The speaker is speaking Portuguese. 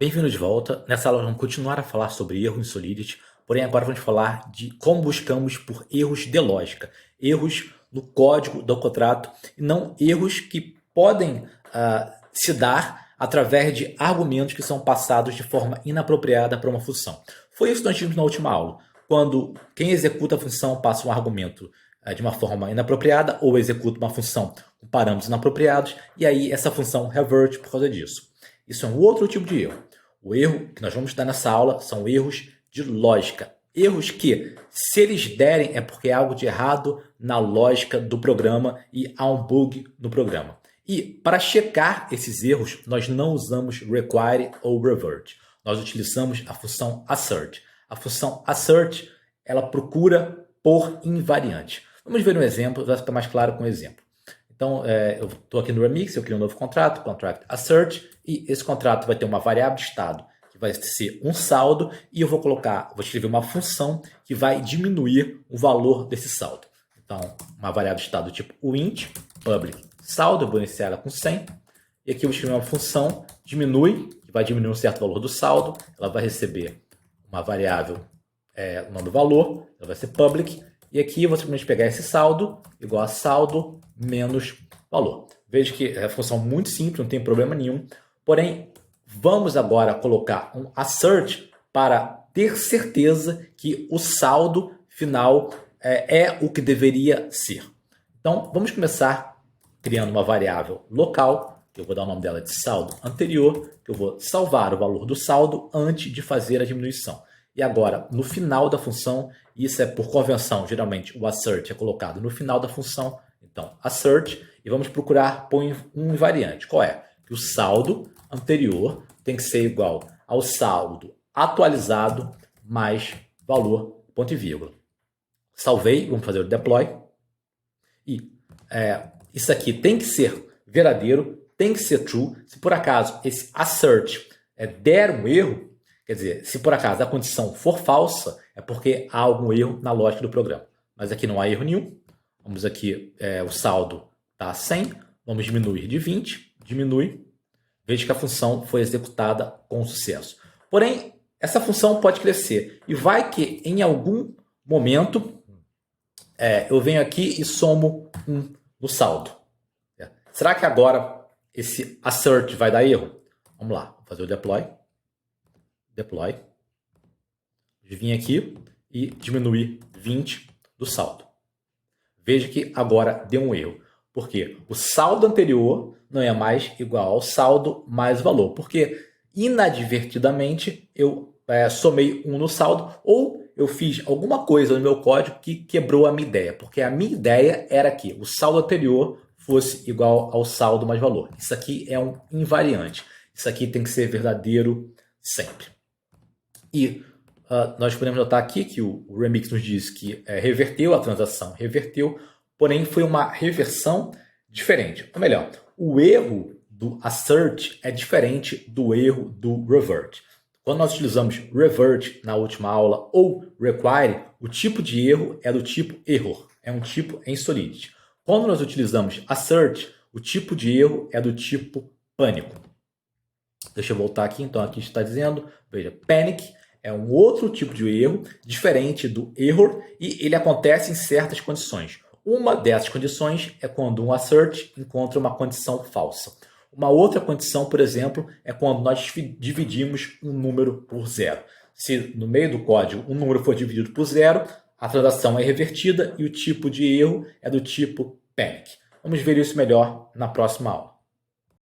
Bem-vindo de volta. Nessa aula vamos continuar a falar sobre erro em Solidity, porém agora vamos falar de como buscamos por erros de lógica, erros no código do contrato e não erros que podem se dar através de argumentos que são passados de forma inapropriada para uma função. Foi isso que nós vimos na última aula, quando quem executa a função passa um argumento de uma forma inapropriada ou executa uma função com parâmetros inapropriados e aí essa função revert por causa disso. Isso é um outro tipo de erro. O erro que nós vamos estudar nessa aula são erros de lógica. Erros que, se eles derem, é porque há algo de errado na lógica do programa e há um bug no programa. E para checar esses erros, nós não usamos require ou revert. Nós utilizamos a função assert. A função assert, ela procura por invariante. Vamos ver um exemplo, vai ficar mais claro com um exemplo. Então, eu estou aqui no Remix, eu crio um novo contrato, contract assert, e esse contrato vai ter uma variável de estado, que vai ser um saldo, e eu vou escrever uma função que vai diminuir o valor desse saldo. Então, uma variável de estado tipo int, public saldo, eu vou iniciar ela com 100, e aqui eu vou escrever uma função diminui, que vai diminuir um certo valor do saldo, ela vai receber uma variável, o nome do valor, ela vai ser public, e aqui eu vou simplesmente pegar esse saldo, igual a saldo menos valor. Veja que é uma função muito simples, não tem problema nenhum. Porém, vamos agora colocar um assert para ter certeza que o saldo final é o que deveria ser. Então, vamos começar criando uma variável local, que eu vou dar o nome dela de saldo anterior, que eu vou salvar o valor do saldo antes de fazer a diminuição. E agora, no final da função, isso é por convenção, geralmente o assert é colocado no final da função, então assert, e vamos procurar por um invariante. Qual é? Que o saldo anterior tem que ser igual ao saldo atualizado mais valor, ponto e vírgula. Salvei, vamos fazer o deploy, e isso aqui tem que ser verdadeiro, tem que ser true. Se por acaso esse assert der um erro, quer dizer, se por acaso a condição for falsa, é porque há algum erro na lógica do programa. Mas aqui não há erro nenhum. Vamos aqui, o saldo está 100, vamos diminuir de 20, diminui. Veja que a função foi executada com sucesso. Porém, essa função pode crescer. E vai que em algum momento eu venho aqui e somo 1 no saldo. Será que agora esse assert vai dar erro? Vamos lá, vou fazer o deploy. Deploy. Vim aqui e diminuir 20 do saldo. Veja que agora deu um erro. Porque o saldo anterior não é mais igual ao saldo mais valor. Porque inadvertidamente eu somei 1 no saldo ou eu fiz alguma coisa no meu código que quebrou a minha ideia. Porque a minha ideia era que o saldo anterior fosse igual ao saldo mais valor. Isso aqui é um invariante. Isso aqui tem que ser verdadeiro sempre. E nós podemos notar aqui que o Remix nos diz que reverteu a transação, reverteu, porém foi uma reversão diferente. Ou melhor, o erro do assert é diferente do erro do revert. Quando nós utilizamos revert na última aula ou require, o tipo de erro é do tipo error, é um tipo em Solidity. Quando nós utilizamos assert, o tipo de erro é do tipo pânico. Deixa eu voltar aqui, então aqui está dizendo, veja, panic é um outro tipo de erro, diferente do error, e ele acontece em certas condições. Uma dessas condições é quando um assert encontra uma condição falsa. Uma outra condição, por exemplo, é quando nós dividimos um número por zero. Se no meio do código um número for dividido por zero, a transação é revertida e o tipo de erro é do tipo panic. Vamos ver isso melhor na próxima aula.